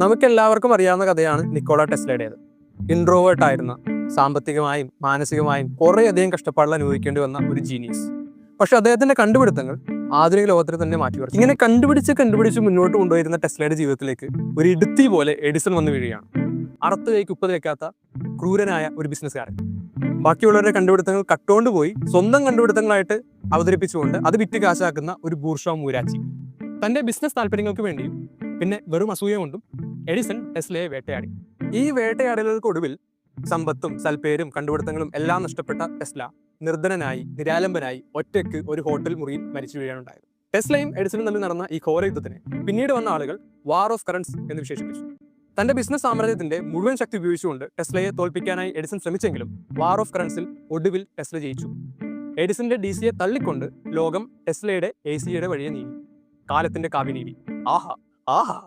നമുക്കെല്ലാവർക്കും അറിയാവുന്ന കഥയാണ് നിക്കോള ടെസ്ലയുടേത്. ഇൻട്രോവേർട്ട് ആയിരുന്ന, സാമ്പത്തികമായും മാനസികമായും കുറേയധികം കഷ്ടപ്പാടുകൾ അനുഭവിക്കേണ്ടി വന്ന ഒരു ജീനിയസ്. പക്ഷെ അദ്ദേഹത്തിന്റെ കണ്ടുപിടുത്തങ്ങൾ ആധുനിക ലോകത്തിന് തന്നെ മാറ്റിമറിച്ചു. ഇങ്ങനെ കണ്ടുപിടിച്ച് മുന്നോട്ട് കൊണ്ടുവരുന്ന ടെസ്ലയുടെ ജീവിതത്തിലേക്ക് ഒരു ഇടുത്തി പോലെ എഡിസൺ വന്നു വീഴുകയാണ്. അറുത്ത് കൈക്ക് ഉപ്പത് വെക്കാത്ത ക്രൂരനായ ഒരു ബിസിനസ്സുകാരൻ. ബാക്കിയുള്ളവരുടെ കണ്ടുപിടുത്തങ്ങൾ കട്ടുകൊണ്ടുപോയി സ്വന്തം കണ്ടുപിടുത്തങ്ങളായിട്ട് അവതരിപ്പിച്ചുകൊണ്ട് അത് വിറ്റ് കാശാക്കുന്ന ഒരു ബൂർഷ്വാ മൂരാച്ചി. തന്റെ ബിസിനസ് താല്പര്യങ്ങൾക്ക് വേണ്ടിയും പിന്നെ വെറും അസൂയ കൊണ്ടും എഡിസൺ ടെസ്ലയെ വേട്ടയാടി. ഈ വേട്ടയാടലുകൾക്കൊടുവിൽ സമ്പത്തും സൽപ്പേരും കണ്ടുപിടുത്തങ്ങളും എല്ലാം നഷ്ടപ്പെട്ട ടെസ്ല നിർധനനായി, നിരാലംബനായി, ഒറ്റയ്ക്ക് ഒരു ഹോട്ടൽ മുറിയിൽ മരിച്ചു വീഴാനുണ്ടായത്. ടെസ്ലയും എഡിസണും തമ്മിൽ നടന്ന ഈ ഘോര യുദ്ധത്തിനെ പിന്നീട് വന്ന ആളുകൾ വാർ ഓഫ് കറൻസ് എന്ന് വിശേഷിപ്പിച്ചു. തന്റെ ബിസിനസ് സാമ്രാജ്യത്തിന്റെ മുഴുവൻ ശക്തി ഉപയോഗിച്ചുകൊണ്ട് ടെസ്ലയെ തോൽപ്പിക്കാനായി എഡിസൺ ശ്രമിച്ചെങ്കിലും വാർ ഓഫ് കറൻസിൽ ഒടുവിൽ ടെസ്ല ജയിച്ചു. എഡിസന്റെ DC-യെ തള്ളിക്കൊണ്ട് ലോകം ടെസ്ലയുടെ AC-യുടെ വഴിയെ നീങ്ങി. കാലത്തിന്റെ കാവ്യനീതി. ആഹാ ആഹാ.